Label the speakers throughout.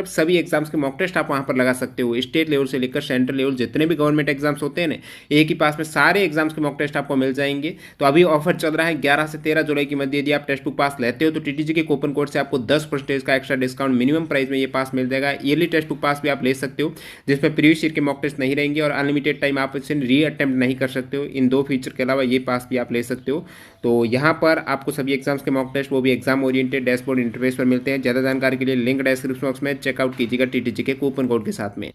Speaker 1: सभी एग्जाम्स के mock test आप वहाँ पर लगा सकते हो। स्टेट लेवल से लेकर सेंट्रल लेवल जितने भी गवर्नमेंट एग्जाम्स होते हैं ना, एक ही पास में सारे एग्जाम्स के मॉक टेस्ट आपको मिल जाएंगे। तो अभी ऑफर चल रहा है 11 से 13 जुलाई के मध्य। यदि आप टेक्स्ट बुक पास लेते हो तो टीटीजी के कूपन कोड से आपको 10% का एक्स्ट्रा डिस्काउंट मिनिमम प्राइस में ये पास मिल जाएगा। ईयरली टेक्स्ट बुक पास भी आप ले सकते हो, जिसमें प्रीवियस ईयर के मॉक टेस्ट नहीं रहेंगे और अनलिमिटेड टाइम आप इसे री अटेम्प्ट नहीं कर सकते हो। इन दो फीचर के अलावा ये पास भी आप ले सकते हो। तो यहाँ पर आपको सभी एग्जाम्स के मॉक टेस्ट, वो भी एग्जाम ओरिएंटेड, डैशबोर्ड इंटरफेस पर मिलते हैं। ज़्यादा जानकारी के लिए लिंक डिस्क्रिप्शन बॉक्स में चेकआउट कीजिएगा टीटीजी के कूपन कोड के साथ में।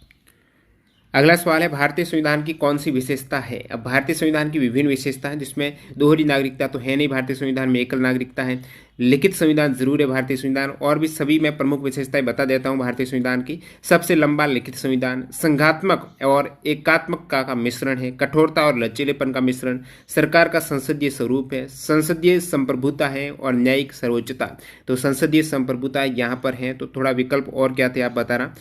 Speaker 1: अगला सवाल है, भारतीय संविधान की कौन सी विशेषता है। अब भारतीय संविधान की विभिन्न विशेषता है, जिसमें दोहरी नागरिकता तो है नहीं भारतीय संविधान में, एकल नागरिकता है, लिखित संविधान जरूर है भारतीय संविधान, और भी सभी मैं प्रमुख विशेषताएं बता देता हूं भारतीय संविधान की। सबसे लंबा लिखित संविधान, संघात्मक और एकात्मक का मिश्रण है, कठोरता और लचीलेपन का मिश्रण, सरकार का संसदीय स्वरूप है, संसदीय संप्रभुता है और न्यायिक सर्वोच्चता। तो संसदीय संप्रभुता यहाँ पर है, तो थोड़ा विकल्प और क्या थे आप बता रहा।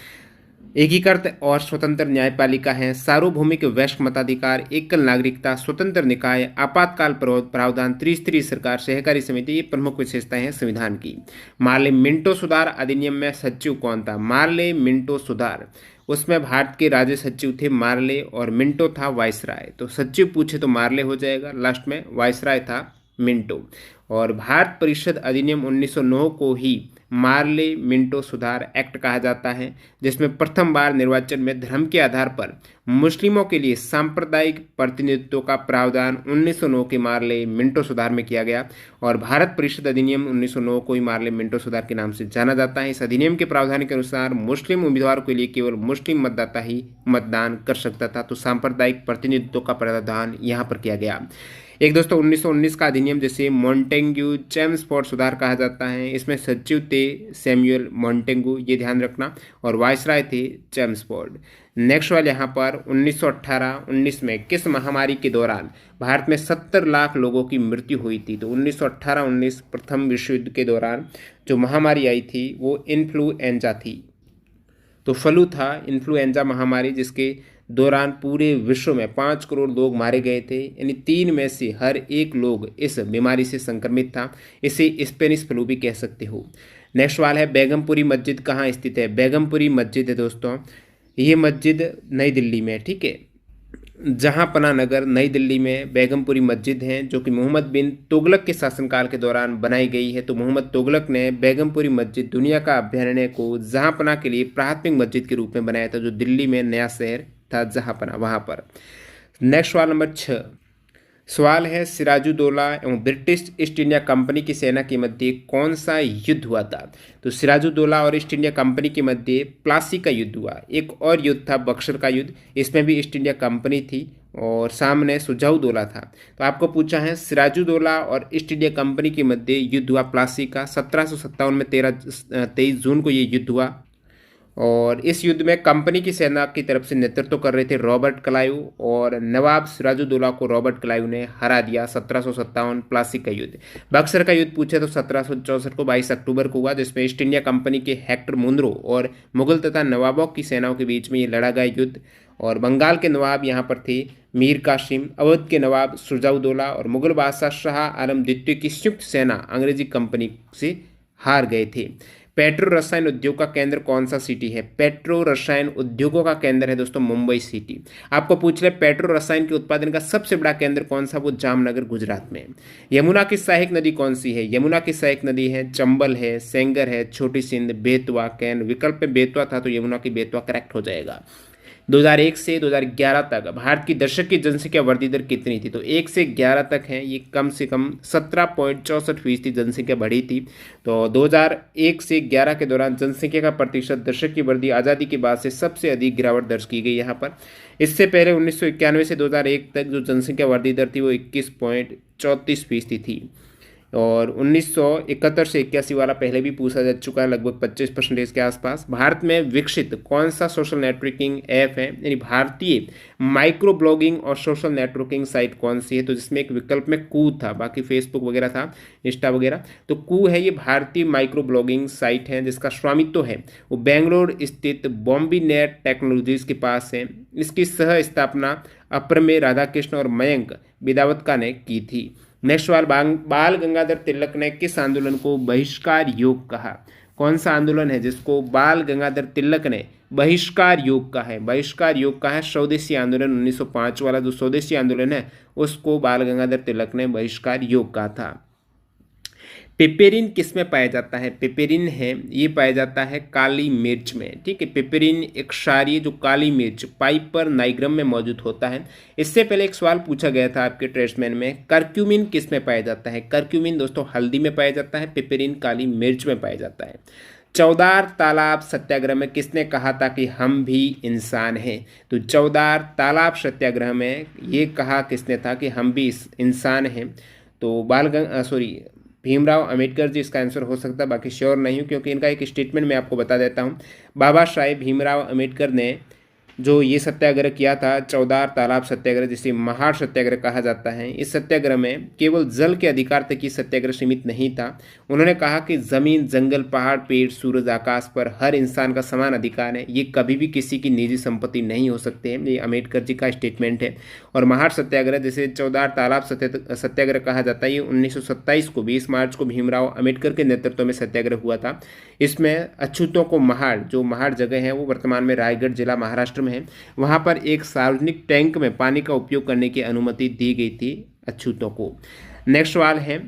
Speaker 1: एकीकृत और स्वतंत्र न्यायपालिका है, सार्वभौमिक वैश्विक मताधिकार, एकल नागरिकता, स्वतंत्र निकाय, आपातकाल प्रावधान, त्रिस्तरीय सरकार, सहकारी समिति, ये प्रमुख विशेषताएं हैं संविधान की। मार्ले मिंटो सुधार अधिनियम में सचिव कौन था। मार्ले मिंटो सुधार, उसमें भारत के राज्य सचिव थे मार्ले और मिंटो था वायसराय। तो सचिव पूछे तो मार्ले हो जाएगा, लास्ट में वायसराय था मिंटो। और भारत परिषद अधिनियम 1909 को ही मार्ले मिंटो सुधार एक्ट कहा जाता है, जिसमें प्रथम बार निर्वाचन में धर्म के आधार पर मुस्लिमों के लिए सांप्रदायिक प्रतिनिधित्व का प्रावधान 1909 के मार्ले मिंटो सुधार में किया गया। और भारत परिषद अधिनियम 1909 को ही मार्ले मिंटो सुधार के नाम से जाना जाता है। इस अधिनियम के प्रावधान के अनुसार मुस्लिम उम्मीदवारों के लिए केवल मुस्लिम मतदाता ही मतदान कर सकता था। तो सांप्रदायिक प्रतिनिधित्व का प्रावधान यहाँ पर किया गया। एक दोस्तों 1919 का अधिनियम, जिसे मॉन्टेग्यू चेम्सफोर्ड सुधार कहा जाता है, इसमें सचिव थे सैमुअल मॉन्टेग्यू, ये ध्यान रखना, और वायसराय थे चेम्सफोर्ड। नेक्स्ट वाले यहाँ पर 1918-19 में किस महामारी के दौरान भारत में 70 लाख लोगों की मृत्यु हुई थी। तो 1918-19 प्रथम विश्व युद्ध के दौरान जो महामारी आई थी वो इन्फ्लुएंजा थी। तो फ्लू था, इन्फ्लुएंजा महामारी, जिसके दौरान पूरे विश्व में 5 करोड़ लोग मारे गए थे, यानी 3 में से हर 1 लोग इस बीमारी से संक्रमित था। इसे स्पेनिश फ्लू भी कह सकते हो। नेक्स्ट सवाल है, बेगमपुरी मस्जिद कहाँ स्थित है। बेगमपुरी मस्जिद है दोस्तों, ये मस्जिद नई दिल्ली में, ठीक है, जहांपना नगर नई दिल्ली में बेगमपुरी मस्जिद है, जो कि मोहम्मद बिन तुगलक के शासनकाल के दौरान बनाई गई है। तो मोहम्मद तुगलक ने बेगमपुरी मस्जिद दुनिया का अभ्यारण्य को जहांपना के लिए प्राथमिक मस्जिद के रूप में बनाया था, जो दिल्ली में नया शहर था जहांपना, वहां पर। नेक्स्ट सवाल नंबर 6 सवाल है, सिराजुद्दौला एवं ब्रिटिश ईस्ट इंडिया कंपनी की सेना के मध्य कौन सा युद्ध हुआ था। तो सिराजुद्दौला और ईस्ट इंडिया कंपनी के मध्य प्लासी का युद्ध हुआ। एक और युद्ध था बक्सर का युद्ध, इसमें भी ईस्ट इंडिया कंपनी थी और सामने सुजाउद्दौला था। तो आपको पूछा है सिराजुद्दौला और ईस्ट इंडिया कंपनी के मध्य युद्ध हुआ प्लासी का 1757 में 23 जून को ये युद्ध हुआ। और इस युद्ध में कंपनी की सेना की तरफ से नेतृत्व कर रहे थे रॉबर्ट क्लाइव, और नवाब सिराजुद्दौला को रॉबर्ट क्लाइव ने हरा दिया। 1757 प्लासी का युद्ध। बक्सर का युद्ध पूछे तो 1764 को 22 अक्टूबर को हुआ, जिसमें ईस्ट इंडिया कंपनी के हेक्टर मुनरो और मुगल तथा नवाबों की सेनाओं के बीच में ये लड़ा गया युद्ध। और बंगाल के नवाब यहाँ पर थे मीर कासिम, अवध के नवाब सुजाउद्दौला और मुगल बादशाह शाह आलम द्वितीय की संयुक्त सेना अंग्रेजी कंपनी से हार गए थे। पेट्रो रसायन उद्योग का केंद्र कौन सा सिटी है। पेट्रो रसायन उद्योगों का केंद्र है दोस्तों मुंबई सिटी। आपको पूछ ले पेट्रो रसायन के उत्पादन का सबसे बड़ा केंद्र कौन सा, वो जामनगर गुजरात में। यमुना की सहायक नदी कौन सी है। यमुना की सहायक नदी है चंबल है, सेंगर है, छोटी सिंध, बेतवा, कैन। विकल्प में बेतवा था तो यमुना की बेतवा करेक्ट हो जाएगा। 2001 से 2011 तक भारत की दशक की जनसंख्या वृद्धि दर कितनी थी। तो 1 से 11 तक है, ये कम से कम 17.64% जनसंख्या बढ़ी थी। तो 2001 से 11 के दौरान जनसंख्या का प्रतिशत दशक की वृद्धि आज़ादी के बाद से सबसे अधिक गिरावट दर्ज की गई यहाँ पर। इससे पहले 1991 से 2001 तक जो जनसंख्या वृद्धि दर थी वो 21.34% थी। और 1971 से 81 वाला पहले भी पूछा जा चुका है, लगभग 25% के आसपास। भारत में विकसित कौन सा सोशल नेटवर्किंग ऐप है, यानी भारतीय माइक्रो ब्लॉगिंग और सोशल नेटवर्किंग साइट कौन सी है। तो जिसमें एक विकल्प में कू था, बाकी फेसबुक वगैरह था, इंस्टा वगैरह। तो कू है ये भारतीय माइक्रो ब्लॉगिंग साइट है, जिसका स्वामित्व है वो बेंगलोर स्थित बॉम्बे नेट टेक्नोलॉजीज के पास है। इसकी सह स्थापना अप्रमेय राधाकृष्ण और मयंक बिदावतका ने की थी। नेक्स्ट सवाल, बाल गंगाधर तिलक ने किस आंदोलन को बहिष्कार योग कहा। कौन सा आंदोलन है जिसको बाल गंगाधर तिलक ने बहिष्कार योग का है? बहिष्कार योग का है स्वदेशी आंदोलन 1905 वाला जो स्वदेशी आंदोलन है उसको बाल गंगाधर तिलक ने बहिष्कार योग कहा था। पेपेरिन किस में पाया जाता है? पेपेरिन है ये पाया जाता है काली मिर्च में। ठीक है, पेपेरिन एक क्षारीय जो काली मिर्च पाइपर नाइग्रम में मौजूद होता है। इससे पहले एक सवाल पूछा गया था आपके टेस्टमेन में, करक्यूमिन किस में पाया जाता है? करक्यूमिन दोस्तों हल्दी में पाया जाता है, पेपेरिन काली मिर्च में पाया जाता है। चौदार तालाब सत्याग्रह में किसने कहा था कि हम भी इंसान हैं? तो चौदार तालाब सत्याग्रह में ये कहा किसने था कि हम भी इंसान हैं? तो भीमराव अंबेडकर जी इसका आंसर हो सकता है, बाकी श्योर नहीं हूँ क्योंकि इनका एक स्टेटमेंट मैं आपको बता देता हूँ। बाबा साहेब भीमराव अंबेडकर ने जो ये सत्याग्रह किया था, चौदार तालाब सत्याग्रह जिसे महार सत्याग्रह कहा जाता है, इस सत्याग्रह में केवल जल के अधिकार तक ये सत्याग्रह सीमित नहीं था। उन्होंने कहा कि ज़मीन, जंगल, पहाड़, पेड़, सूरज, आकाश पर हर इंसान का समान अधिकार है, ये कभी भी किसी की निजी संपत्ति नहीं हो सकते हैं। ये अम्बेडकर जी का स्टेटमेंट है। और महार सत्याग्रह जिसे चौदार तालाब सत्याग्रह कहा जाता है, ये 1927 को 20 मार्च को भीमराव अंबेडकर के नेतृत्व में सत्याग्रह हुआ था। इसमें अछूतों को महार, जो महार जगह है वो वर्तमान में रायगढ़ जिला महाराष्ट्र में है, वहां पर एक सार्वजनिक टैंक में पानी का उपयोग करने की अनुमति दी गई थी अछूतों को। नेक्स्ट सवाल है,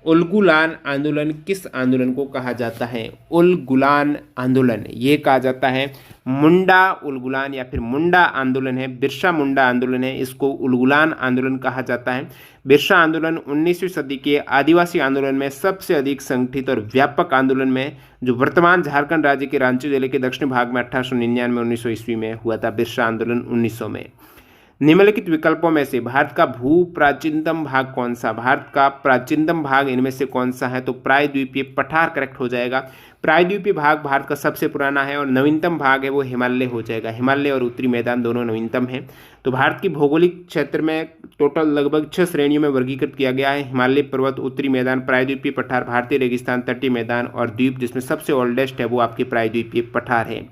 Speaker 1: उलगुलान आंदोलन किस आंदोलन को कहा जाता है? उलगुलान आंदोलन ये कहा जाता है मुंडा उलगुलान या फिर मुंडा आंदोलन है, बिरसा मुंडा आंदोलन है, इसको उलगुलान आंदोलन कहा जाता है। बिरसा आंदोलन 19वीं सदी के आदिवासी आंदोलन में सबसे अधिक संगठित और व्यापक आंदोलन में जो वर्तमान झारखंड राज्य के रांची जिले के दक्षिणी भाग में 1899 1900 ईस्वी में हुआ था बिरसा आंदोलन 1900 में। निम्नलिखित विकल्पों में से भारत का भू प्राचीनतम भाग कौन सा? भारत का प्राचीनतम भाग इनमें से कौन सा है? तो प्रायद्वीपीय पठार करेक्ट हो जाएगा। प्रायद्वीपीय भाग भारत का सबसे पुराना है और नवीनतम भाग है वो हिमालय हो जाएगा। हिमालय और उत्तरी मैदान दोनों नवीनतम है। तो भारत की भौगोलिक क्षेत्र में टोटल लगभग 6 श्रेणियों में वर्गीकृत किया गया है। हिमालय पर्वत, उत्तरी मैदान, प्रायद्वीपीय पठार, भारतीय रेगिस्तान, तटीय मैदान और द्वीप, जिसमें सबसे ओल्डेस्ट है वो आपके प्रायद्वीपीय पठार है।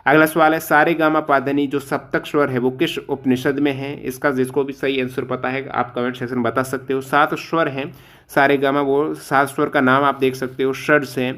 Speaker 1: अगला सवाल है, सारेगामा पाधनी जो सप्तक स्वर है वो किस उपनिषद में है? इसका जिसको भी सही आंसर पता है आप कमेंट सेक्शन में बता सकते हो। 7 स्वर हैं सारेगामा, वो 7 स्वर का नाम आप देख सकते हो। षड्ज है,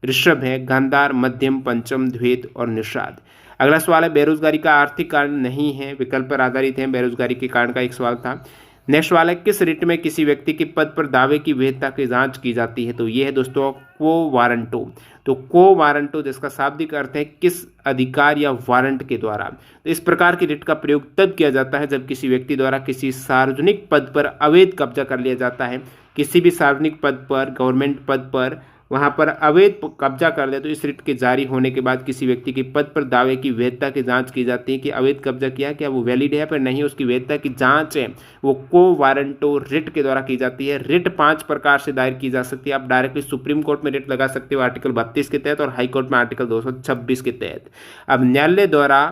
Speaker 1: ऋषभ है, गांधार, मध्यम, पंचम, द्वैत और निषाद। अगला सवाल है, बेरोजगारी का आर्थिक कारण नहीं है, विकल्प पर आधारित है, बेरोजगारी के कारण का एक सवाल था। नेक्स्ट सवाल है, किस रिट में किसी व्यक्ति के पद पर दावे की वैधता की जांच की जाती है? तो ये है दोस्तों को वारंटो। तो को वारंटो जिसका शाब्दिक अर्थ है किस अधिकार या वारंट के द्वारा। तो इस प्रकार की रिट का प्रयोग तब किया जाता है जब किसी व्यक्ति द्वारा किसी सार्वजनिक पद पर अवैध कब्जा कर लिया जाता है। किसी भी सार्वजनिक पद पर, गवर्नमेंट पद पर वहां पर अवैध कब्जा कर दे तो इस रिट के जारी होने के बाद किसी व्यक्ति के पद पर दावे की वैधता की जांच की जाती है कि अवैध कब्जा किया, क्या वो वैलिड है पर नहीं, उसकी वैधता की जांच है वो को वारंटो रिट के द्वारा की जाती है। रिट 5 प्रकार से दायर की जा सकती है। आप डायरेक्टली सुप्रीम कोर्ट में रिट लगा सकते हो आर्टिकल 32 के तहत और हाई कोर्ट में आर्टिकल 226 के तहत। अब न्यायालय द्वारा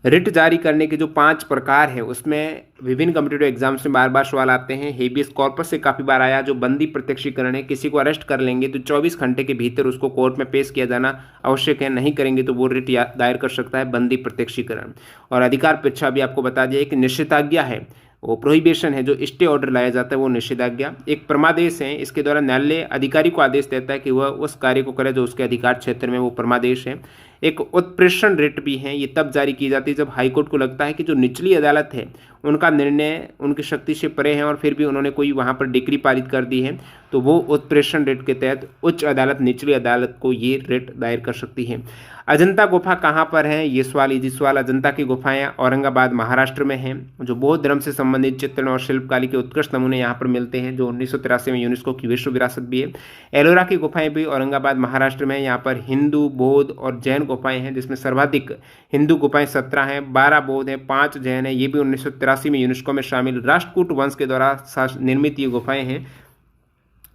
Speaker 1: रिट जारी करने के जो 5 प्रकार है उसमें विभिन्न कॉम्पिटिटिव एग्जाम्स में बार बार सवाल आते हैं। हेबियस कॉर्पस से काफ़ी बार आया, जो बंदी प्रत्यक्षीकरण है, किसी को अरेस्ट कर लेंगे तो 24 घंटे के भीतर उसको कोर्ट में पेश किया जाना आवश्यक है, नहीं करेंगे तो वो रिट दायर कर सकता है, बंदी प्रत्यक्षीकरण। और अधिकार परीक्षा भी आपको बता दिया, एक निषेधाज्ञा है वो प्रोहिबिशन है, जो स्टे ऑर्डर लाया जाता है वो निषेधाज्ञा। एक परमादेश है, इसके द्वारा न्यायालय अधिकारी को आदेश देता है कि वह उस कार्य को करे जो उसके अधिकार क्षेत्र में, वो परमादेश है। एक उत्प्रेषण रिट भी है, ये तब जारी की जाती है जब हाईकोर्ट को लगता है कि जो निचली अदालत है उनका निर्णय उनकी शक्ति से परे है और फिर भी उन्होंने कोई वहाँ पर डिक्री पारित कर दी है, तो वो उत्प्रेषण रिट के तहत उच्च अदालत निचली अदालत को ये रिट दायर कर सकती है। अजंता गुफा कहाँ पर है? ये सवाल इजी सवाल। अजंता की गुफाएं औरंगाबाद महाराष्ट्र में हैं, जो बौद्ध धर्म से संबंधित चित्रण और शिल्पकला के उत्कृष्ट नमूने यहाँ पर मिलते हैं, जो 1983 में यूनेस्को की विश्व विरासत भी है। एलोरा की गुफाएं भी औरंगाबाद महाराष्ट्र में, यहाँ पर हिंदू, बौद्ध और जैन गुफाएं हैं, जिसमें सर्वाधिक हिंदू गुफाएं 17 हैं, 12 बौद्ध हैं, 5 जैन हैं। ये भी 1983 में यूनेस्को में शामिल राष्ट्रकूट वंश के द्वारा निर्मित ये गुफाएं हैं।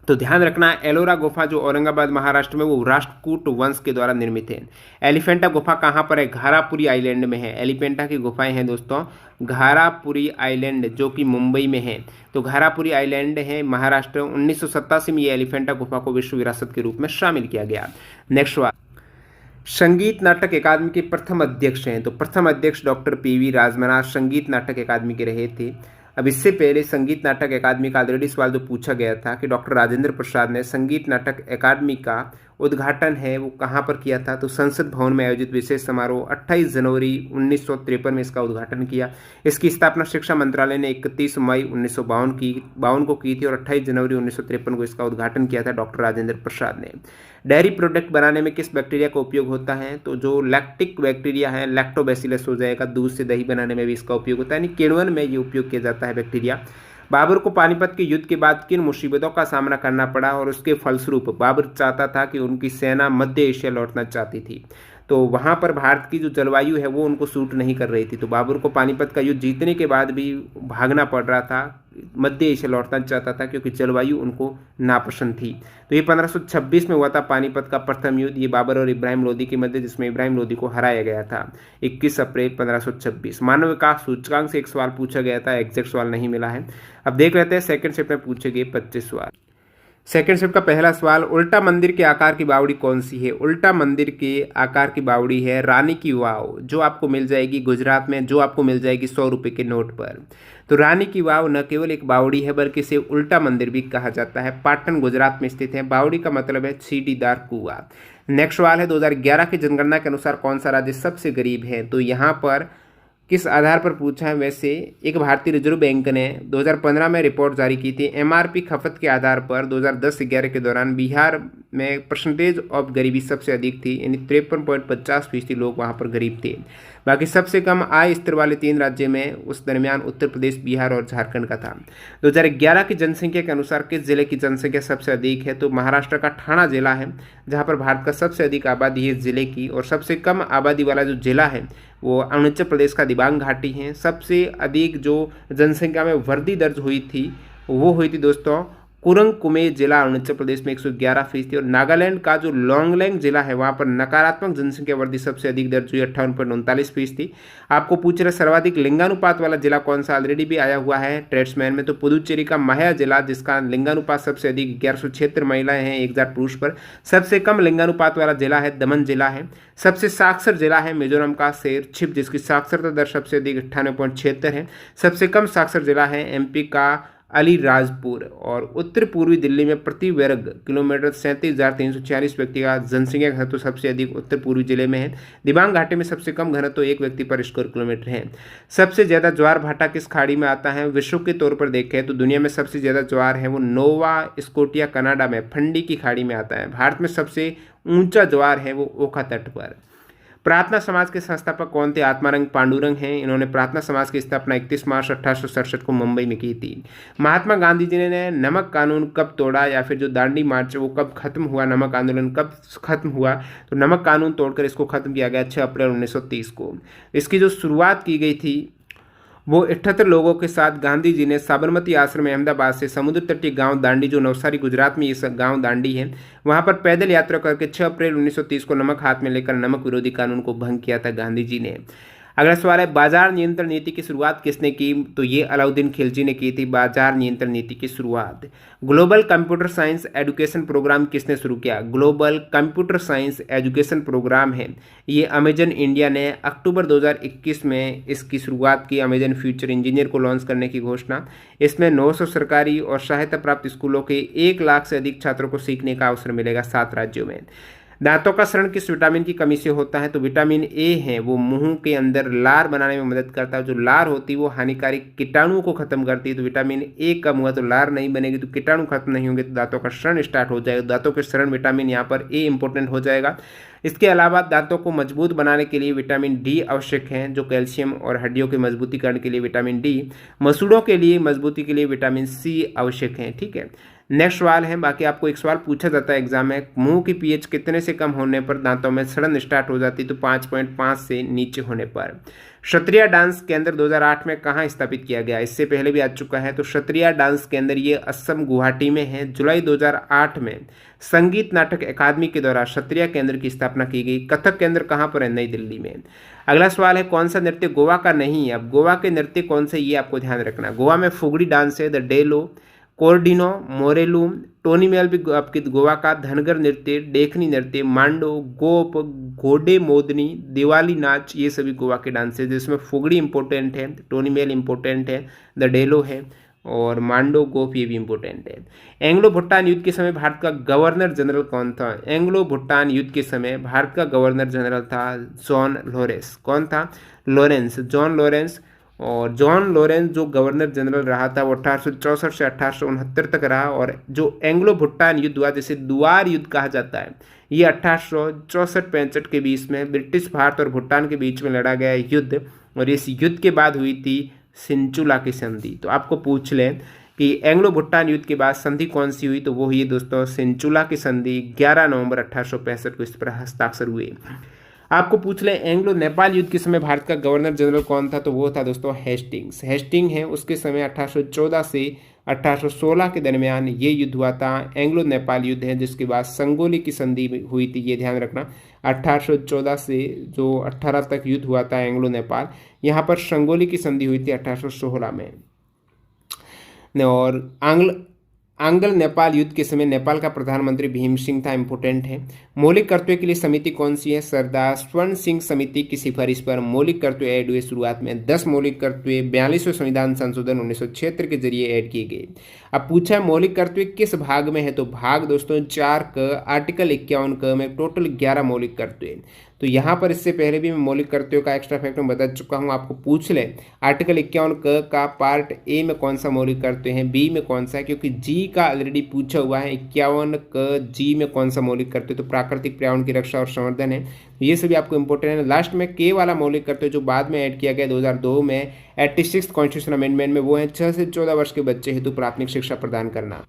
Speaker 1: तो ध्यान रखना, एलोरा गुफा जो औरंगाबाद महाराष्ट्र में वो राष्ट्रकूट वंश के द्वारा निर्मित है। एलिफेंटा गुफा कहाँ पर है? घारापुरी आइलैंड में है। एलिफेंटा की गुफाएं हैं दोस्तों घारापुरी आइलैंड जो कि मुंबई में है। तो घारापुरी आइलैंड है महाराष्ट्र। 1987 में ये एलिफेंटा गुफा को विश्व विरासत के रूप में शामिल किया गया। नेक्स्ट सवाल, संगीत नाटक अकादमी के प्रथम अध्यक्ष हैं? तो प्रथम अध्यक्ष डॉक्टर PV राजमनाथ संगीत नाटक अकादमी के रहे थे। अब इससे पहले संगीत नाटक अकादमी का ऑलरेडी सवाल जो पूछा गया था कि डॉक्टर राजेंद्र प्रसाद ने संगीत नाटक अकादमी का उद्घाटन है वो कहाँ पर किया था, तो संसद भवन में आयोजित विशेष समारोह 28 जनवरी 1953 में इसका उद्घाटन किया। इसकी स्थापना शिक्षा मंत्रालय ने 31 मई 1952 को की थी और 28 जनवरी 1953 को इसका उद्घाटन किया था डॉक्टर राजेंद्र प्रसाद ने। डेयरी प्रोडक्ट बनाने में किस बैक्टीरिया का उपयोग होता है, तो जो लैक्टिक बैक्टीरिया है, लैक्टोबैसिलस हो जाएगा। दूध से दही बनाने में भी इसका उपयोग होता है, यानी किण्वन में ये उपयोग किया जाता है बैक्टीरिया। बाबर को पानीपत के युद्ध के बाद किन मुसीबतों का सामना करना पड़ा और उसके फलस्वरूप बाबर चाहता था कि उनकी सेना मध्य एशिया लौटना चाहती थी, तो वहाँ पर भारत की जो जलवायु है वो उनको सूट नहीं कर रही थी, तो बाबर को पानीपत का युद्ध जीतने के बाद भी भागना पड़ रहा था, मध्य एशिया लौटना चाहता था क्योंकि जलवायु उनको नापसंद थी। तो ये 1526 में हुआ था पानीपत का प्रथम युद्ध, ये बाबर और इब्राहिम लोदी के मध्य, जिसमें इब्राहिम लोदी को हराया गया था 21 अप्रैल 1526। मानव विकास सूचकांक से एक सवाल पूछा गया था, एग्जैक्ट सवाल नहीं मिला है। अब देख लेते हैं सेकंड शिफ्ट में पूछे गए 25 सवाल। सेकंड शिफ्ट का पहला सवाल, उल्टा मंदिर के आकार की बावड़ी कौन सी है। उल्टा मंदिर के आकार की बावड़ी है रानी की वाव, जो आपको मिल जाएगी गुजरात में, जो आपको मिल जाएगी 100 रुपये के नोट पर। तो रानी की वाव न केवल एक बावड़ी है बल्कि इसे उल्टा मंदिर भी कहा जाता है। पाटन गुजरात में स्थित है। बावड़ी का मतलब है सीढ़ीदार कुआं। नेक्स्ट सवाल है, 2011 की जनगणना के अनुसार कौन सा राज्य सबसे गरीब है। तो यहाँ पर किस आधार पर पूछा है, वैसे एक भारतीय रिजर्व बैंक ने 2015 में रिपोर्ट जारी की थी। एमआरपी खपत के आधार पर 2010-11 के दौरान बिहार में परसेंटेज ऑफ गरीबी सबसे अधिक थी, यानी 53.50% लोग वहाँ पर गरीब थे। बाकी सबसे कम आय स्तर वाले 3 राज्य में उस दरमियान उत्तर प्रदेश, बिहार और झारखंड का था। 2011 की जनसंख्या के अनुसार किस जिले की जनसंख्या सबसे अधिक है, तो महाराष्ट्र का ठाणा जिला है, जहाँ पर भारत का सबसे अधिक आबादी है इस जिले की। और सबसे कम आबादी वाला जो जिला है वो अरुणाचल प्रदेश का दिबांग घाटी है। सबसे अधिक जो जनसंख्या में वृद्धि दर्ज हुई थी वो हुई थी दोस्तों कुरंग कुमे जिला अरुणाचल प्रदेश में 111%। और नागालैंड का जो लोंगलेंग जिला है वहाँ पर नकारात्मक जनसंख्या वृद्धि सबसे अधिक दर्ज हुई 58.39%। आपको पूछ रहे सर्वाधिक लिंगानुपात वाला जिला कौन सा, ऑलरेडी भी आया हुआ है ट्रेड्समैन में, तो पुदुचेरी का माया जिला, जिसका लिंगानुपात सबसे अधिक 1176 महिलाएं हैं 1000 पुरुष पर। सबसे कम लिंगानुपात वाला जिला है दमन जिला है। सबसे साक्षर जिला है मिजोरम का शेर छिप, जिसकी साक्षरता दर सबसे अधिक 98.76 है। सबसे कम साक्षर जिला है एमपी का अलीराजपुर। और उत्तर पूर्वी दिल्ली में प्रति वर्ग किलोमीटर 37,346 व्यक्ति का जनसंख्या घनत्व सबसे अधिक उत्तर पूर्वी जिले में है। दिबांग घाटी में सबसे कम घनत्व 1 व्यक्ति पर स्क्वायर किलोमीटर है। सबसे ज़्यादा ज्वार भाटा किस खाड़ी में आता है, विश्व के तौर पर देखें तो दुनिया में सबसे ज़्यादा ज्वार है वो नोवा स्कोटिया कनाडा में फंडी की खाड़ी में आता है। भारत में सबसे ऊंचा ज्वार है वो ओखा तट पर। प्रार्थना समाज के संस्थापक कौन थे, आत्मारंग पांडुरंग हैं। इन्होंने प्रार्थना समाज की स्थापना 31 मार्च 1867 को मुंबई में की थी। महात्मा गांधी जी ने नमक कानून कब तोड़ा, या फिर जो दांडी मार्च वो कब खत्म हुआ, नमक आंदोलन कब खत्म हुआ, तो नमक कानून तोड़कर इसको खत्म किया गया 6 अप्रैल 1930 को। इसकी जो शुरुआत की गई थी वो 78 लोगों के साथ गांधी जी ने साबरमती आश्रम अहमदाबाद से समुद्र तटीय गांव दांडी, जो नवसारी गुजरात में ये गांव दांडी है, वहां पर पैदल यात्रा करके 6 अप्रैल 1930 को नमक हाथ में लेकर नमक विरोधी कानून को भंग किया था गांधी जी ने। अगला सवाल है, बाजार नियंत्रण नीति की शुरुआत किसने की, तो ये अलाउद्दीन खिलजी ने की थी बाजार नियंत्रण नीति की शुरुआत। Global computer science education program किसने शुरू किया, global computer science education program है ये अमेजन इंडिया ने अक्टूबर 2021 में इसकी शुरुआत की। अमेजन फ्यूचर इंजीनियर को लॉन्च करने की घोषणा। इसमें 900 सरकारी और सहायता प्राप्त स्कूलों के 1 लाख से अधिक छात्रों को सीखने का अवसर मिलेगा 7 राज्यों में। दांतों का क्षरण किस विटामिन की कमी से होता है, तो विटामिन ए है वो मुंह के अंदर लार बनाने में मदद करता है। जो लार होती है वो हानिकारक कीटाणुओं को खत्म करती है, तो विटामिन ए कम हुआ तो लार नहीं बनेगी, तो कीटाणु खत्म नहीं होंगे तो दांतों का क्षरण स्टार्ट हो जाएगा। दांतों के क्षरण विटामिन यहाँ पर ए इंपॉर्टेंट हो जाएगा। इसके अलावा दांतों को मजबूत बनाने के लिए विटामिन डी आवश्यक है, जो कैल्शियम और हड्डियों के मजबूतीकरण के लिए विटामिन डी, मसूड़ों के लिए मजबूती के लिए विटामिन सी आवश्यक है। ठीक है, नेक्स्ट सवाल है, बाकी आपको एक सवाल पूछा जाता है एग्जाम में, मुंह की पीएच कितने से कम होने पर दांतों में सड़न स्टार्ट हो जाती, तो 5.5 से नीचे होने पर। क्षत्रिय डांस केंद्र 2008 में कहाँ स्थापित किया गया, इससे पहले भी आ चुका है, तो क्षत्रिय डांस केंद्र ये असम गुवाहाटी में है। जुलाई 2008 में संगीत नाटक अकादमी के द्वारा क्षत्रिय केंद्र की स्थापना की गई। कथक केंद्र कहाँ पर है, नई दिल्ली में। अगला सवाल है, कौन सा नृत्य गोवा का नहीं है। अब गोवा के नृत्य कौन से ये आपको ध्यान रखना। गोवा में फुगड़ी डांस है द डेलो, कोर्डिनो, मोरेलूम, टोनीमेल भी आपके गोवा का, धनगर नृत्य, देखनी नृत्य, मांडो, गोप, घोड़े मोदनी, दिवाली नाच, ये सभी गोवा के डांस है जिसमें फुगड़ी इंपॉर्टेंट है, टोनीमेल इंपॉर्टेंट है, द डेलो है और मांडो गोप ये भी इंपॉर्टेंट है। एंग्लो भूटान युद्ध के समय भारत का गवर्नर जनरल कौन था? एंग्लो भूटान युद्ध के समय भारत का गवर्नर जनरल था जॉन लॉरेंस। कौन था? Lawrence, John Lawrence. और जॉन लॉरेंस जो गवर्नर जनरल रहा था वो 1864 से 1869 तक रहा। और जो एंग्लो भूटान युद्ध हुआ जिसे दुआर युद्ध कहा जाता है, ये 1864-65 के बीच में ब्रिटिश भारत और भूटान के बीच में लड़ा गया युद्ध, और इस युद्ध के बाद हुई थी सिंचुला की संधि। तो आपको पूछ लें कि एंग्लो भूटान युद्ध के बाद संधि कौन सी हुई, तो वो हुई दोस्तों सिंचुला की संधि। 11 नवंबर 1865 को इस पर हस्ताक्षर हुए। आपको पूछ लें एंग्लो नेपाल युद्ध के समय भारत का गवर्नर जनरल कौन था, तो वो था दोस्तों हेस्टिंग्स। हेस्टिंग है उसके समय 1814 से 1816 के दरमियान ये युद्ध हुआ था। एंग्लो नेपाल युद्ध है जिसके बाद संगोली की संधि हुई थी, ये ध्यान रखना। 1814 से जो 18 तक युद्ध हुआ था एंग्लो नेपाल, यहाँ पर संगोली की संधि हुई थी 1816 में। और आंग्ल नेपाल युद्ध के समय नेपाल का प्रधानमंत्री भीम सिंह था, इंपोर्टेंट है। मौलिक कर्तव्य के लिए समिति कौन सी है? सरदार स्वर्ण सिंह समिति की सिफारिश पर मौलिक कर्तव्य ऐड हुए। शुरुआत में 10 मौलिक कर्तव्य 42वें संविधान संशोधन 1976 के जरिए ऐड किए गए। अब पूछा है मौलिक कर्तव्य किस भाग में है, तो भाग दोस्तों 4 क आर्टिकल 51 क में टोटल 11 मौलिक कर्तव्य। तो यहाँ पर इससे पहले भी मैं मौलिक कर्तव्यों का एक्स्ट्रा फैक्ट में बता चुका हूँ। आपको पूछ ले आर्टिकल 51 क का पार्ट ए में कौन सा मौलिक कर्तव्य है, बी में कौन सा है, क्योंकि जी का ऑलरेडी पूछा हुआ है। 51 क जी में कौन सा मौलिक कर्तव्य, तो प्राकृतिक पर्यावरण की रक्षा और संवर्धन है। ये सभी आपको इंपॉर्टेंट है। लास्ट में के वाला मौलिक कर्तव्य जो बाद में ऐड किया गया 2002 में 86 कॉन्स्टिट्यूशन अमेंडमेंट में, वो है 6 से 14 वर्ष के बच्चे हेतु प्राथमिक शिक्षा प्रदान करना।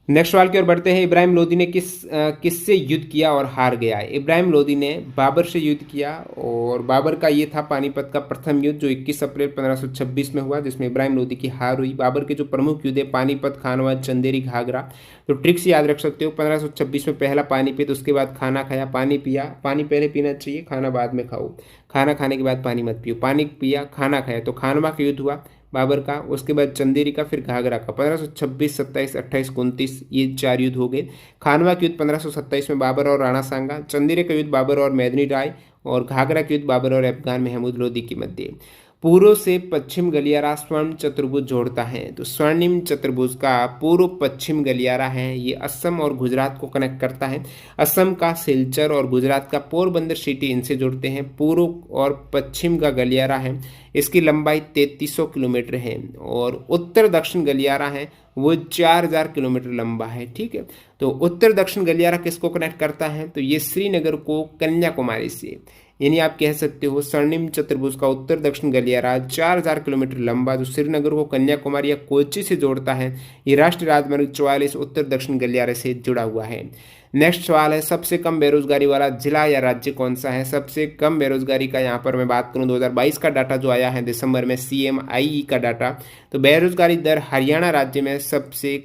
Speaker 1: नेक्स्ट सवाल की ओर बढ़ते हैं। इब्राहिम लोदी ने किससे युद्ध किया और हार गया? इब्राहिम लोदी ने बाबर से युद्ध किया, और बाबर का ये था पानीपत का प्रथम युद्ध जो 21 अप्रैल 1526 में हुआ, जिसमें इब्राहिम लोदी की हार हुई। बाबर के जो प्रमुख युद्ध है पानीपत, खानवा, चंदेरी, घाघरा, तो ट्रिक्स याद रख सकते हो। 1526 में पहला पानीपत, उसके बाद खाना खाया, पानी पिया। पानी पहले पीना चाहिए, खाना बाद में खाओ। खाना खाने के बाद पानी मत पियो। पानी पिया, खाना खाया, तो खानवा का युद्ध हुआ बाबर का। उसके बाद चंदेरी का, फिर घाघरा का। 1526, 27, 28, 29 ये 4 युद्ध हो गए। खानवा के युद्ध 1527 में बाबर और राणा सांगा। चंदेरी का युद्ध बाबर और मेदिनी राय, और घाघरा के युद्ध बाबर और अफगान महमूद लोदी के मध्य। पूर्व से पश्चिम गलियारा स्वर्ण चतुर्भुज जोड़ता है, तो स्वर्णिम चतुर्भुज का पूर्व पश्चिम गलियारा है, ये असम और गुजरात को कनेक्ट करता है। असम का सिलचर और गुजरात का पोरबंदर सिटी इनसे जुड़ते हैं। पूर्व और पश्चिम का गलियारा है, इसकी लंबाई 3300 किलोमीटर है, और उत्तर दक्षिण गलियारा है वो 4000 किलोमीटर लंबा है। ठीक है, तो उत्तर दक्षिण गलियारा किसको कनेक्ट करता है, तो ये श्रीनगर को कन्याकुमारी से, यानी आप कह सकते हो स्वर्णिम चतुर्भुज का उत्तर दक्षिण गलियारा 4000 किलोमीटर लंबा, जो श्रीनगर को कन्याकुमारी या कोच्चि से जोड़ता है। ये राष्ट्रीय राजमार्ग 44 उत्तर दक्षिण गलियारे से जुड़ा हुआ है। नेक्स्ट सवाल है, सबसे कम बेरोजगारी वाला जिला या राज्य कौन सा है? सबसे कम बेरोजगारी का यहाँ पर मैं बात करूँ 2022 का डाटा जो आया है दिसंबर में, CMIE का डाटा, तो बेरोजगारी दर हरियाणा राज्य में सबसे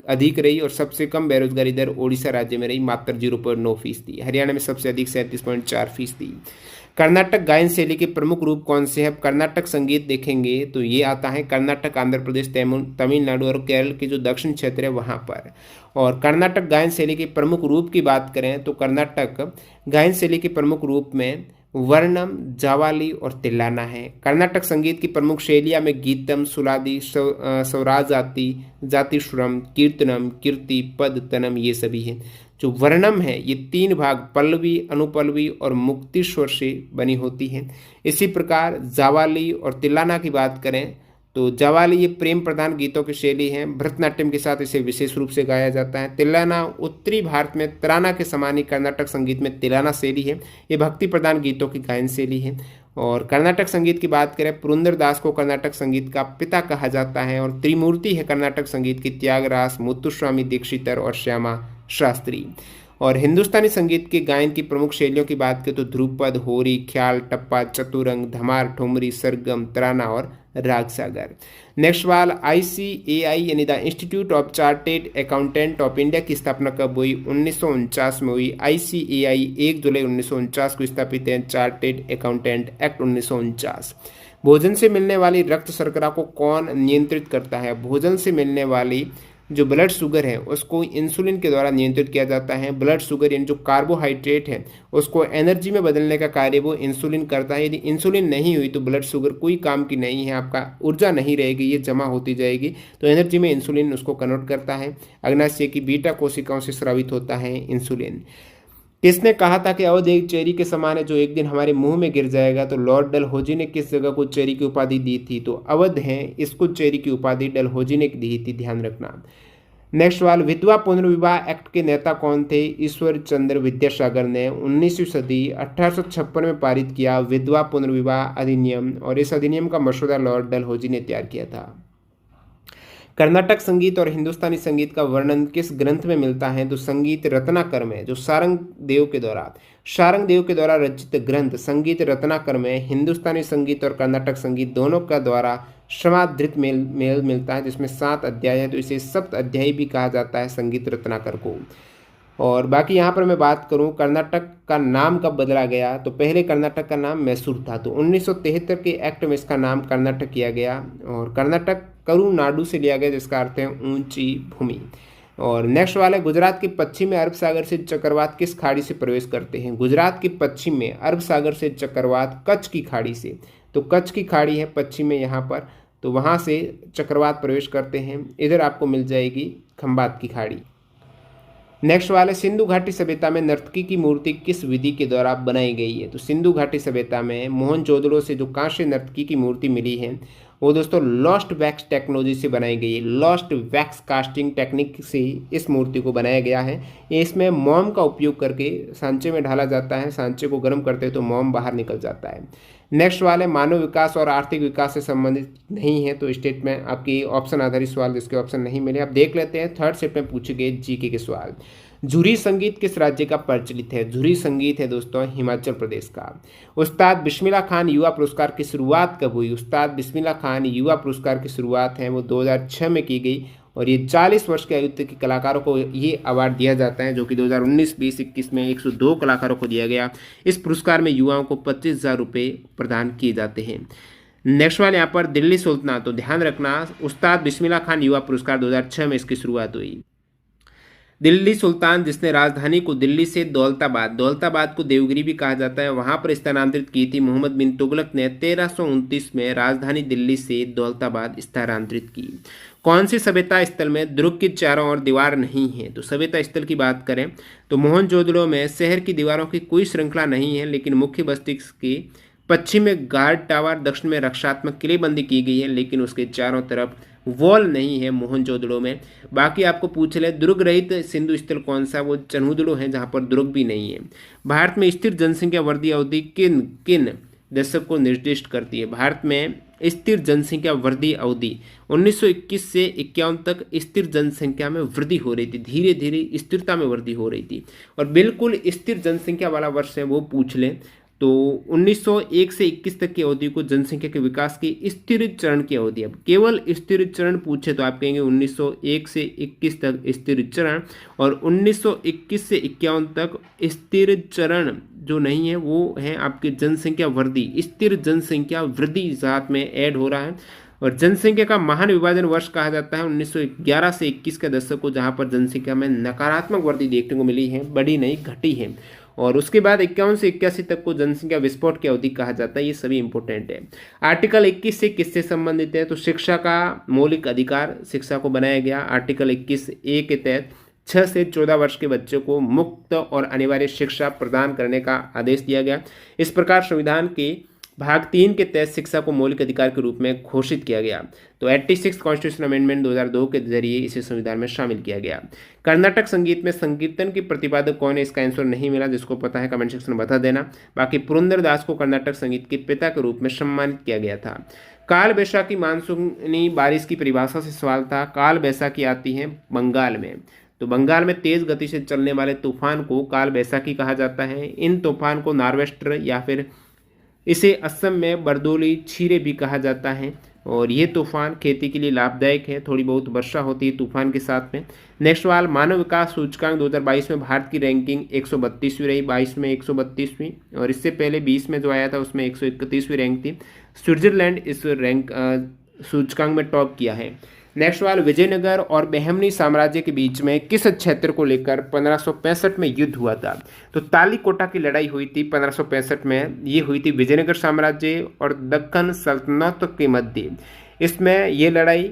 Speaker 1: अधिक रही, और सबसे कम बेरोजगारी दर ओडिशा राज्य में रही, मात्र 0.9%। हरियाणा में सबसे अधिक 37.4%। कर्नाटक गायन शैली के प्रमुख रूप कौन से हैं? कर्नाटक संगीत देखेंगे तो ये आता है कर्नाटक, आंध्र प्रदेश, तमिलनाडु और केरल के जो दक्षिण क्षेत्र है वहाँ पर। और कर्नाटक गायन शैली के प्रमुख रूप की बात करें तो कर्नाटक गायन शैली के प्रमुख रूप में वर्णम, जावाली और तिल्लाना है। कर्नाटक संगीत की प्रमुख शैलियाँ में गीतम, सुलादी, स्वराजाति, जातिश्वरम, कीर्तनम, कीर्ति, पद, तनम, ये सभी हैं। जो वर्णम है ये 3 भाग पल्लवी, अनुपल्लवी और मुक्ति स्वर से बनी होती हैं। इसी प्रकार जावाली और तिल्लाना की बात करें तो जावाली ये प्रेम प्रधान गीतों की शैली है, भरतनाट्यम के साथ इसे विशेष रूप से गाया जाता है। तिल्लाना उत्तरी भारत में तराना के समान ही कर्नाटक संगीत में तिल्लाना शैली है, ये भक्ति प्रधान गीतों की गायन शैली है। और कर्नाटक संगीत की बात करें, पुरंदर दास को कर्नाटक संगीत का पिता कहा जाता है, और त्रिमूर्ति है कर्नाटक संगीत की त्यागरास, मुत्तुस्वामी दीक्षितर और श्यामा शास्त्री। और हिंदुस्तानी संगीत के गायन की प्रमुख शैलियों की बात करें तो ध्रुपद, होरी, ख्याल, टप्पा, चतुरंग, धमार, ठुमरी, सरगम, तराना और राग सागर। नेक्स्ट सवाल, ICAI यानी the institute of chartered accountant of India की स्थापना कब हुई? 1949 में हुई। ICAI 1 जुलाई 1949 को स्थापित है, चार्टेड अकाउंटेंट एक्ट 1949। भोजन से मिलने वाली रक्त शर्करा को कौन नियंत्रित करता है? भोजन से मिलने वाली जो ब्लड शुगर है उसको इंसुलिन के द्वारा नियंत्रित किया जाता है। ब्लड शुगर यानी जो कार्बोहाइड्रेट है उसको एनर्जी में बदलने का कार्य वो इंसुलिन करता है। यदि इंसुलिन नहीं हुई तो ब्लड शुगर कोई काम की नहीं है, आपका ऊर्जा नहीं रहेगी, ये जमा होती जाएगी, तो एनर्जी में इंसुलिन उसको कन्वर्ट करता है। अग्नाशय की बीटा कोशिकाओं से स्रावित होता है इंसुलिन। किसने कहा था कि अवध एक चेरी के समान है जो एक दिन हमारे मुंह में गिर जाएगा? तो लॉर्ड डलहौजी ने किस जगह को चेरी की उपाधि दी थी? तो अवध है, इसको चेरी की उपाधि डलहौजी ने दी थी, ध्यान रखना। नेक्स्ट सवाल, विधवा पुनर्विवाह एक्ट के नेता कौन थे? ईश्वर चंद्र विद्यासागर ने 19वीं सदी 1856 में पारित किया विधवा पुनर्विवाह अधिनियम, और इस अधिनियम का मसौदा लॉर्ड डलहौजी ने तैयार किया था। कर्नाटक संगीत और हिंदुस्तानी संगीत का वर्णन किस ग्रंथ में मिलता है? तो संगीत रत्नाकर में, जो सारंग देव के द्वारा रचित ग्रंथ संगीत रत्नाकर में हिंदुस्तानी संगीत और कर्नाटक संगीत दोनों का द्वारा समादृत मेल मिलता है, जिसमें 7 अध्याय है, तो इसे सप्त अध्यायी भी कहा जाता है संगीत रत्नाकर को। और बाकी यहाँ पर मैं बात करूँ कर्नाटक का नाम कब बदला गया? तो पहले कर्नाटक का नाम मैसूर था, तो 1973 के एक्ट में इसका नाम कर्नाटक किया गया, और कर्नाटक करुनाडु से लिया गया जिसका अर्थ है ऊंची भूमि। और नेक्स्ट वाला है, गुजरात के पश्चिम में अरब सागर से चक्रवात किस खाड़ी से प्रवेश करते हैं? गुजरात के पश्चिम में अरब सागर से चक्रवात कच्छ की खाड़ी से, तो कच्छ की खाड़ी है पश्चिम में यहाँ पर, तो वहाँ से चक्रवात प्रवेश करते हैं। इधर आपको मिल जाएगी खंबात की खाड़ी। नेक्स्ट वाले, सिंधु घाटी सभ्यता में नर्तकी की मूर्ति किस विधि के द्वारा बनाई गई है? तो सिंधु घाटी सभ्यता में मोहनजोदड़ो से जो कांस्य नर्तकी की मूर्ति मिली है वो दोस्तों लॉस्ट वैक्स टेक्नोलॉजी से बनाई गई है। लॉस्ट वैक्स कास्टिंग टेक्निक से इस मूर्ति को बनाया गया है। इसमें मोम का उपयोग करके सांचे में ढाला जाता है, सांचे को गर्म करते हैं तो मोम बाहर निकल जाता है। नेक्स्ट वाले, मानव विकास और आर्थिक विकास से संबंधित नहीं है, तो स्टेट में आपकी ऑप्शन आधारित सवाल जिसके ऑप्शन नहीं मिले, आप देख लेते हैं। थर्ड सेट में पूछे गए जीके के सवाल। झुरी संगीत किस राज्य का प्रचलित है? झुरी संगीत है दोस्तों हिमाचल प्रदेश का। उस्ताद बिस्मिल्लाह खान युवा पुरस्कार की शुरुआत कब हुई? उस्ताद बिस्मिल्लाह खान युवा पुरस्कार की शुरुआत है वो 2006 में की गई, और ये 40 वर्ष के आयु तक के कलाकारों को ये अवार्ड दिया जाता है, जो कि 2019, 20, 21 में 102 कलाकारों को दिया गया। इस पुरस्कार में युवाओं को 25,000 रुपये प्रदान किए जाते हैं। नेक्स्ट वाले यहाँ पर दिल्ली सुल्तान, तो ध्यान रखना उस्ताद बिस्मिल्लाह खान युवा पुरस्कार 2006 में इसकी शुरुआत हुई। दिल्ली सुल्तान जिसने राजधानी को दिल्ली से दौलताबाद को देवगिरी भी कहा जाता है, वहां पर स्थानांतरित की थी मोहम्मद बिन तुगलक ने 1329 में राजधानी दिल्ली से दौलताबाद स्थानांतरित की। कौन सी सभ्यता स्थल में दुर्ग के चारों ओर दीवार नहीं है? तो सभ्यता स्थल की बात करें तो मोहनजोदड़ो में शहर की दीवारों की कोई श्रृंखला नहीं है, लेकिन मुख्य बस्ती की पश्चिम में गार्ड टावर, दक्षिण में रक्षात्मक किलेबंदी की गई है, लेकिन उसके चारों तरफ वॉल नहीं है मोहनजोदड़ो में। बाकी आपको पूछ ले दुर्ग रहित सिंधु स्थल कौन सा? वो चन्हुदड़ो है जहां पर दुर्ग भी नहीं है। भारत में स्थिर जनसंख्या वृद्धि अवधि किन किन दशक को निर्दिष्ट करती है? भारत में स्थिर जनसंख्या वृद्धि अवधि 1921 से 51 तक स्थिर जनसंख्या में वृद्धि हो रही थी, धीरे धीरे स्थिरता में वृद्धि हो रही थी। और बिल्कुल स्थिर जनसंख्या वाला वर्ष है वो पूछ लें तो 1901 से 21 तक की अवधि को जनसंख्या के विकास की स्थिर चरण की अवधि। अब केवल स्थिर चरण पूछे तो आप कहेंगे 1901 से 21 तक स्थिर चरण, और 1921 से 51 तक स्थिर चरण जो नहीं है वो है आपकी जनसंख्या वृद्धि। स्थिर जनसंख्या वृद्धि साथ में ऐड हो रहा है। और जनसंख्या का महान विभाजन वर्ष कहा जाता है 1911 से 21 के दशक को, जहां पर जनसंख्या में नकारात्मक वृद्धि देखने को मिली है, बढ़ी नहीं घटी है। और उसके बाद 51 से 81 तक को जनसंख्या विस्फोट की अवधि कहा जाता है। ये सभी इंपॉर्टेंट है। आर्टिकल 21 से किससे संबंधित है? तो शिक्षा का मौलिक अधिकार, शिक्षा को बनाया गया। आर्टिकल 21A के तहत 6 से 14 वर्ष के बच्चों को मुफ्त और अनिवार्य शिक्षा प्रदान करने का आदेश दिया गया। इस प्रकार संविधान के भाग 3 के तहत शिक्षा को मौलिक अधिकार के रूप में घोषित किया गया। तो 86 कॉन्स्टिट्यूशन अमेंडमेंट 2002 के जरिए इसे संविधान में शामिल किया गया। कर्नाटक संगीत में संकीर्तन की प्रतिपादक कौन है? इसका आंसर नहीं मिला, जिसको पता है कमेंट सेक्शन में बता देना। बाकी पुरंदर दास को कर्नाटक संगीत के पिता के रूप में सम्मानित किया गया था। काल बैसाखी मानसूनी बारिश की परिभाषा से सवाल था। काल बैसाखी आती है बंगाल में, तो बंगाल में तेज गति से चलने वाले तूफान को काल बैसाखी कहा जाता है। इन तूफान को नार्वेस्टर या फिर इसे असम में बरदोली छीरे भी कहा जाता है। और ये तूफान खेती के लिए लाभदायक है, थोड़ी बहुत वर्षा होती है तूफान के साथ में। नेक्स्ट सवाल, मानव विकास सूचकांक 2022 में भारत की रैंकिंग 132वीं रही, 22 में 132वीं, और इससे पहले 20 में जो आया था उसमें 131वीं रैंक थी। स्विट्जरलैंड इस रैंक सूचकांक में टॉप किया है। नेक्स्ट सवाल, विजयनगर और बहमनी साम्राज्य के बीच में किस क्षेत्र को लेकर 1565 में युद्ध हुआ था? तो तालीकोटा की लड़ाई हुई थी 1565 में। ये हुई थी विजयनगर साम्राज्य और दक्कन सल्तनत के मध्य। इसमें ये लड़ाई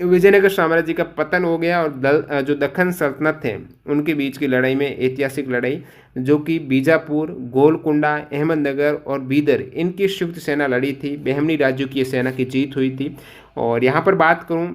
Speaker 1: विजयनगर साम्राज्य का पतन हो गया और जो दक्कन सल्तनत थे उनके बीच की लड़ाई में, ऐतिहासिक लड़ाई जो कि बीजापुर, गोलकुंडा, अहमदनगर और बीदर इनकी संयुक्त सेना लड़ी थी। बहमनी राज्यों की सेना की जीत हुई थी। और यहाँ पर बात करूँ,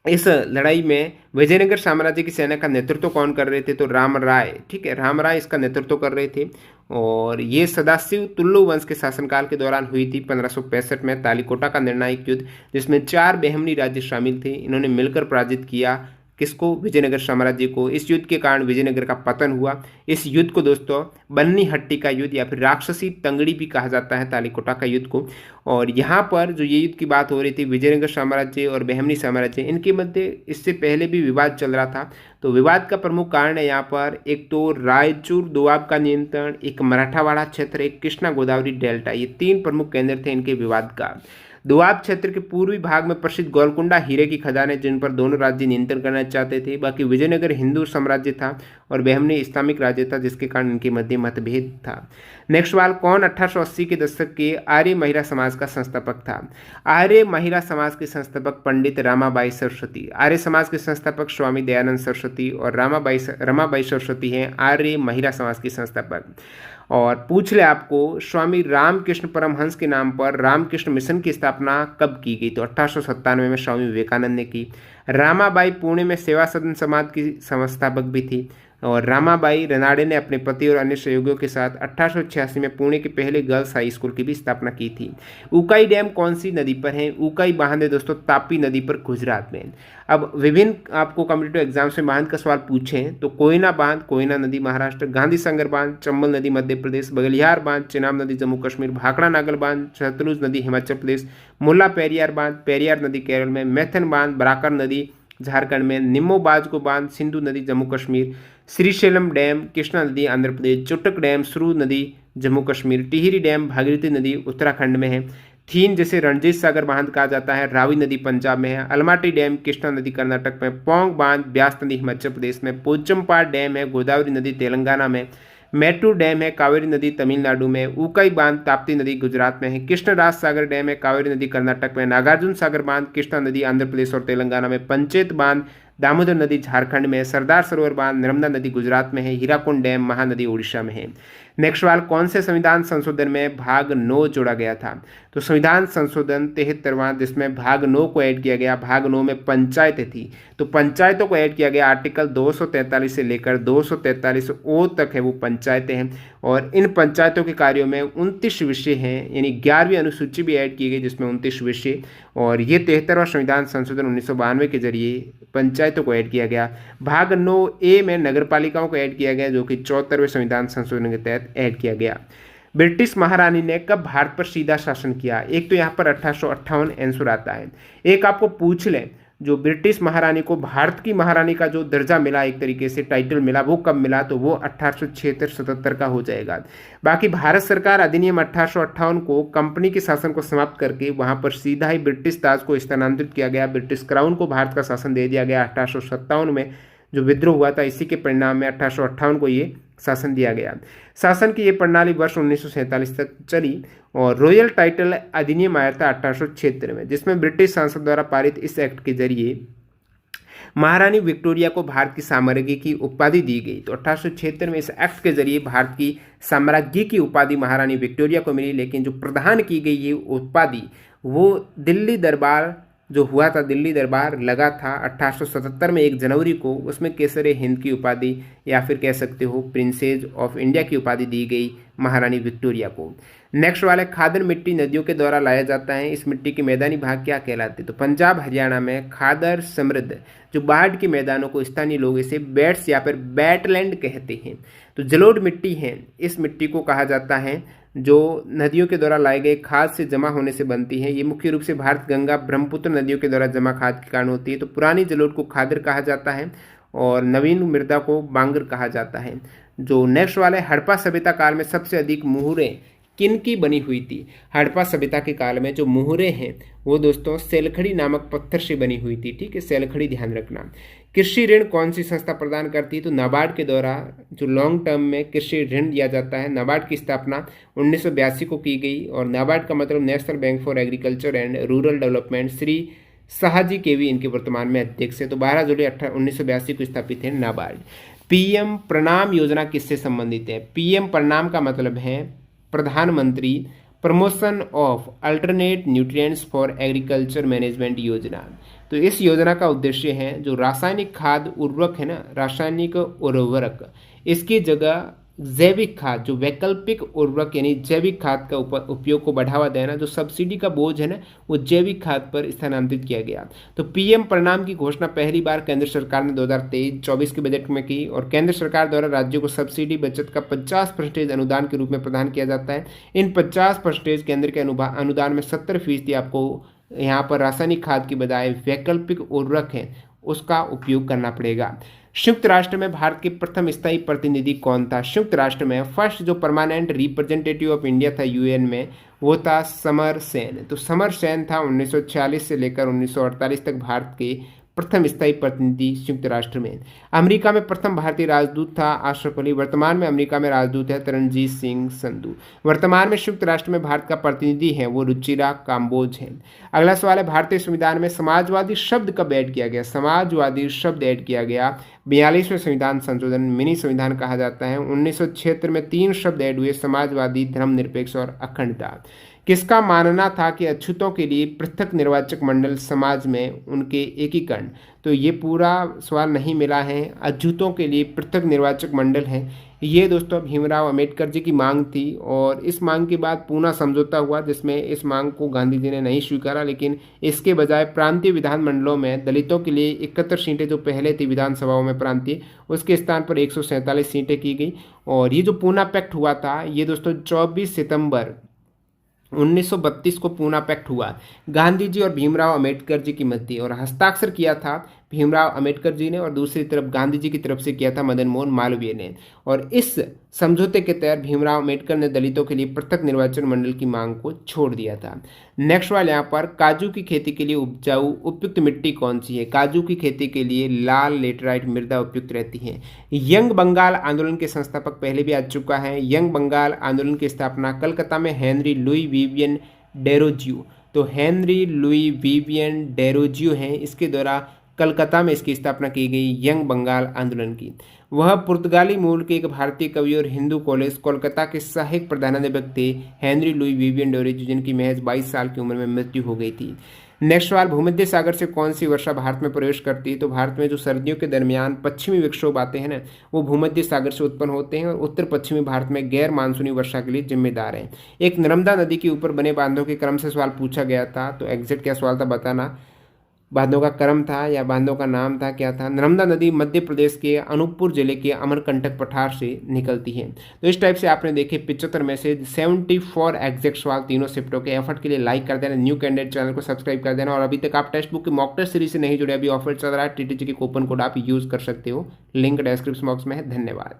Speaker 1: इस लड़ाई में विजयनगर साम्राज्य की सेना का नेतृत्व कौन कर रहे थे? तो राम राय, ठीक है, राम राय इसका नेतृत्व कर रहे थे। और ये सदाशिव तुल्लु वंश के शासनकाल के दौरान हुई थी 1565 में तालीकोटा का निर्णायक युद्ध, जिसमें 4 बहमनी राज्य शामिल थे। इन्होंने मिलकर पराजित किया किसको? विजयनगर साम्राज्य को। इस युद्ध के कारण विजयनगर का पतन हुआ। इस युद्ध को दोस्तों बन्नी हट्टी का युद्ध या फिर राक्षसी तंगड़ी भी कहा जाता है, तालीकोटा का युद्ध को। और यहाँ पर जो ये युद्ध की बात हो रही थी, विजयनगर साम्राज्य और बहमनी साम्राज्य, इनके मध्य इससे पहले भी विवाद चल रहा था। तो विवाद का प्रमुख कारण है यहाँ पर एक तो रायचूर दोआब का नियंत्रण, एक मराठावाड़ा क्षेत्र, एक कृष्णा गोदावरी डेल्टा, ये 3 प्रमुख केंद्र थे इनके विवाद का। दोआब क्षेत्र के पूर्वी भाग में प्रसिद्ध गोलकुंडा हीरे की खदानें, जिन पर दोनों राज्य नियंत्रण करना चाहते थे। बाकी विजयनगर हिंदू साम्राज्य था और बहमनी इस्लामिक राज्य था, जिसके कारण इनके मध्य मतभेद था। नेक्स्ट सवाल, कौन 1880 के दशक के आर्य महिला समाज का संस्थापक था? आर्य महिला समाज के संस्थापक पंडित रमाबाई सरस्वती। आर्य समाज के संस्थापक स्वामी दयानंद सरस्वती और रमाबाई सरस्वती हैं आर्य महिला समाज के संस्थापक। और पूछ ले आपको, स्वामी रामकृष्ण परमहंस के नाम पर रामकृष्ण मिशन की स्थापना कब की गई? तो 1897 में स्वामी विवेकानंद ने की। रामाबाई पुणे में सेवा सदन समाज की संस्थापक भी थी। और रामाबाई रनाडे ने अपने पति और अन्य सहयोगियों के साथ 1886 में पुणे के पहले गर्ल्स हाई स्कूल की भी स्थापना की थी। उकाई डैम कौन सी नदी पर है? उकाई बांध है दोस्तों तापी नदी पर, गुजरात में। अब विभिन्न आपको कॉम्पिटिटिव एग्जाम्स में बांध का सवाल पूछें तो कोयना बांध, कोयना नदी महाराष्ट्र, गांधी सागर बांध, चंबल नदी मध्य प्रदेश, बगलियार बांध, चेनाब नदी जम्मू कश्मीर, भाखड़ा नागल बांध, सतलुज नदी हिमाचल प्रदेश, मुल्ला पेरियार बांध, पेरियार नदी केरल में, मैथन बांध, बराकर नदी झारखंड में, निम्मो बाजको बांध, सिंधु नदी जम्मू कश्मीर, श्रीशैलम डैम, कृष्णा नदी आंध्र प्रदेश, चुटक डैम, सुरू नदी जम्मू कश्मीर, टिहरी डैम, भागीरथी नदी उत्तराखंड में है, थीन जिसे रणजीत सागर बांध कहा जाता है रावी नदी पंजाब में है, अलमाटी डैम कृष्णा नदी कर्नाटक में, पोंग बांध ब्यास नदी हिमाचल प्रदेश में, पोचमपाड डैम है गोदावरी नदी तेलंगाना में, मैटूर डैम है कावेरी नदी तमिलनाडु में, उकाई बांध ताप्ती नदी गुजरात में है, कृष्णराज सागर डैम है कावेरी नदी कर्नाटक में, नागार्जुन सागर बांध कृष्णा नदी आंध्र प्रदेश और तेलंगाना में, पंचेत बांध दामोदर नदी झारखंड में, सरदार सरोवर बांध नर्मदा नदी गुजरात में है, हीराकुंड डैम महानदी उड़ीसा में है। नेक्स्ट सवाल, कौन से संविधान संशोधन में भाग 9 जोड़ा गया था? तो संविधान संशोधन 73वां, जिसमें भाग 9 को ऐड किया गया। भाग 9 में पंचायतें थी, तो पंचायतों को ऐड किया गया। आर्टिकल 243 से लेकर 243 ओ तक है वो पंचायतें हैं। और इन पंचायतों के कार्यों में 29 विषय हैं, यानी 11वीं अनुसूची भी ऐड की गई जिसमें 29 विषय। और ये 73वां संविधान संशोधन 1992 के जरिए पंचायतों को ऐड किया गया। भाग 9A में नगरपालिकाओं को ऐड किया गया, जो कि 74वें संविधान संशोधन के तहत ऐड किया गया। ब्रिटिश महारानी ने कब भारत पर सीधा शासन किया? एक तो यहाँ पर 1858 आंसर आता है। एक आपको पूछ लें, जो ब्रिटिश महारानी को भारत की महारानी का जो दर्जा मिला, एक तरीके से टाइटल मिला, वो कब मिला? तो वो 1876-77 का हो जाएगा। बाकी भारत सरकार अधिनियम 1858 को कंपनी के शासन को समाप्त करके वहां पर सीधा ही ब्रिटिश ताज को स्थानांतरित किया गया। ब्रिटिश क्राउन को भारत का शासन दे दिया गया। 1857 में जो विद्रोह हुआ था, इसी के परिणाम में 1858 को ये शासन दिया गया। शासन की ये प्रणाली वर्ष 1947 तक चली और रॉयल टाइटल अधिनियम आया था 1876 में, जिसमें ब्रिटिश संसद द्वारा पारित इस एक्ट के जरिए महारानी विक्टोरिया को भारत की साम्राज्ञी की उपाधि दी गई। तो 1876 में इस एक्ट के जरिए भारत की साम्राज्ञी की उपाधि महारानी विक्टोरिया को मिली। लेकिन जो प्रदान की गई ये उपाधि वो दिल्ली दरबार जो हुआ था, दिल्ली दरबार लगा था 1877 में 1 जनवरी को, उसमें केसर हिंद की उपाधि या फिर कह सकते हो प्रिंसेस ऑफ इंडिया की उपाधि दी गई महारानी विक्टोरिया को। नेक्स्ट वाला, खादर मिट्टी नदियों के द्वारा लाया जाता है। इस मिट्टी के मैदानी भाग क्या कहलाते हैं? तो पंजाब हरियाणा में खादर समृद्ध जो बाढ़ के मैदानों को स्थानीय लोग इसे बेट्स या फिर बैटलैंड कहते हैं। तो जलोढ़ मिट्टी है, इस मिट्टी को कहा जाता है जो नदियों के द्वारा लाए गए खाद से जमा होने से बनती है। ये मुख्य रूप से भारत गंगा ब्रह्मपुत्र नदियों के द्वारा जमा खाद के कारण होती है। तो पुरानी जलोढ़ को खादर कहा जाता है और नवीन मृदा को बांगर कहा जाता है। जो नेक्स्ट वाला है, हड़प्पा सभ्यता काल में सबसे अधिक मुहरें किन की बनी हुई थी? हड़प्पा सभ्यता के काल में जो मुहरें हैं वो दोस्तों सेलखड़ी नामक पत्थर से बनी हुई थी। ठीक है, सेलखड़ी ध्यान रखना। कृषि ऋण कौन सी संस्था प्रदान करती है? तो नाबार्ड के द्वारा जो लॉन्ग टर्म में कृषि ऋण दिया जाता है। नाबार्ड की स्थापना 1982 को की गई और नाबार्ड का मतलब national bank for agriculture and rural development. Shri Shahji केवी इनके वर्तमान में अध्यक्ष है। तो 12 जुलाई 1982 को स्थापित है नाबार्ड। पीएम प्रणाम योजना किससे संबंधित है? पीएम प्रणाम का मतलब है प्रधानमंत्री promotion of alternate nutrients for agriculture management योजना। तो इस योजना का उद्देश्य है जो रासायनिक खाद उर्वरक है ना, रासायनिक उर्वरक, इसकी जगह जैविक खाद, जो वैकल्पिक उर्वरक यानी जैविक खाद का उपयोग को बढ़ावा देना। जो सब्सिडी का बोझ है ना वो जैविक खाद पर स्थानांतरित किया गया। तो पीएम प्रणाम की घोषणा पहली बार केंद्र सरकार ने 2023-24 के बजट में की और केंद्र सरकार द्वारा राज्यों को सब्सिडी बचत का 50% अनुदान के रूप में प्रदान किया जाता है। इन 50% केंद्र के अनुदान में 70% आपको यहाँ पर रासायनिक खाद की बजाय वैकल्पिक उर्वरक है उसका उपयोग करना पड़ेगा। संयुक्त राष्ट्र में भारत के प्रथम स्थायी प्रतिनिधि कौन था? संयुक्त राष्ट्र में फर्स्ट जो परमानेंट रिप्रेजेंटेटिव ऑफ इंडिया था यूएन में वो था समर सेन। तो समर सेन था 1946 से लेकर 1948 तक भारत के प्रथम स्थायी प्रतिनिधि संयुक्त राष्ट्र में। अमेरिका में प्रथम भारतीय राजदूत था अशरफ अली। वर्तमान में अमेरिका में राजदूत है तरनजीत सिंह संधू। वर्तमान में संयुक्त राष्ट्र में भारत का प्रतिनिधि है वो रुचिरा काम्बोज है। अगला सवाल है, भारतीय संविधान में समाजवादी शब्द कब ऐड किया गया? समाजवादी शब्द ऐड किया गया 42वें संविधान संशोधन, मिनी संविधान कहा जाता है। 1976 में 3 शब्द ऐड हुए, समाजवादी, धर्मनिरपेक्ष और अखंडता। किसका मानना था कि अछूतों के लिए पृथक निर्वाचक मंडल, समाज में उनके एकीकरण? तो ये पूरा सवाल नहीं मिला है। अछूतों के लिए पृथक निर्वाचक मंडल है, ये दोस्तों भीमराव अंबेडकर जी की मांग थी और इस मांग के बाद पूना समझौता हुआ जिसमें इस मांग को गांधी जी ने नहीं स्वीकारा, लेकिन इसके बजाय प्रांतीय विधानमंडलों में दलितों के लिए 71 सीटें जो पहले थी विधानसभाओं में प्रांतीय, उसके स्थान पर 147 सीटें की गई। और ये जो पूना पैक्ट हुआ था ये दोस्तों 24 सितंबर 1932 को पूना पैक्ट हुआ गांधी जी और भीमराव अंबेडकर जी की मध्य, और हस्ताक्षर किया था भीमराव अंबेडकर जी ने और दूसरी तरफ गांधी जी की तरफ से किया था मदन मोहन मालवीय ने। और इस समझौते के तहत भीमराव अंबेडकर ने दलितों के लिए पृथक निर्वाचन मंडल की मांग को छोड़ दिया था। नेक्स्ट वाले यहाँ पर, काजू की खेती के लिए उपजाऊ उपयुक्त मिट्टी कौन सी है? काजू की खेती के लिए लाल लेटराइट मृदा उपयुक्त रहती है। यंग बंगाल आंदोलन के संस्थापक पहले भी आ चुका है। यंग बंगाल आंदोलन की स्थापना कलकत्ता में हेनरी लुई विवियन डेरोजियो, तो हेनरी लुई विवियन डेरोजियो हैं, इसके द्वारा कलकत्ता में इसकी स्थापना की गई यंग बंगाल आंदोलन की। वह पुर्तगाली मूल के एक भारतीय कवि और हिंदू कॉलेज कोलकाता के सहायक प्रधानाध्यापक थे हेनरी लुई विवियन डेरोजियो, जिनकी महज 22 साल की उम्र में मृत्यु हो गई थी। नेक्स्ट सवाल, भूमध्य सागर से कौन सी वर्षा भारत में प्रवेश करती है? तो भारत में जो सर्दियों के दरमियान पश्चिमी विक्षोभ आते हैं ना वो भूमध्य सागर से उत्पन्न होते हैं और उत्तर पश्चिमी भारत में गैर मानसूनी वर्षा के लिए जिम्मेदार हैं। एक नर्मदा नदी के ऊपर बने बांधों के क्रम से सवाल पूछा गया था, तो एग्जैक्ट क्या सवाल था बताना। बांधों का क्रम था या बांधों का नाम था, क्या था? नर्मदा नदी मध्य प्रदेश के अनूपपुर जिले के अमरकंटक पठार से निकलती है। तो इस टाइप से आपने देखे 75 में से 74 एग्जैक्ट सवाल तीनों शिफ्टों के। एफर्ट के लिए लाइक कर देना, न्यू कैंडिडेट चैनल को सब्सक्राइब कर देना, और अभी तक आप टेक्स्ट बुक के मॉक टेस्ट सीरीज से नहीं जुड़े, अभी ऑफर चल रहा है, टीटीजी के कूपन कोड आप यूज कर सकते हो, लिंक डिस्क्रिप्शन बॉक्स में है। धन्यवाद।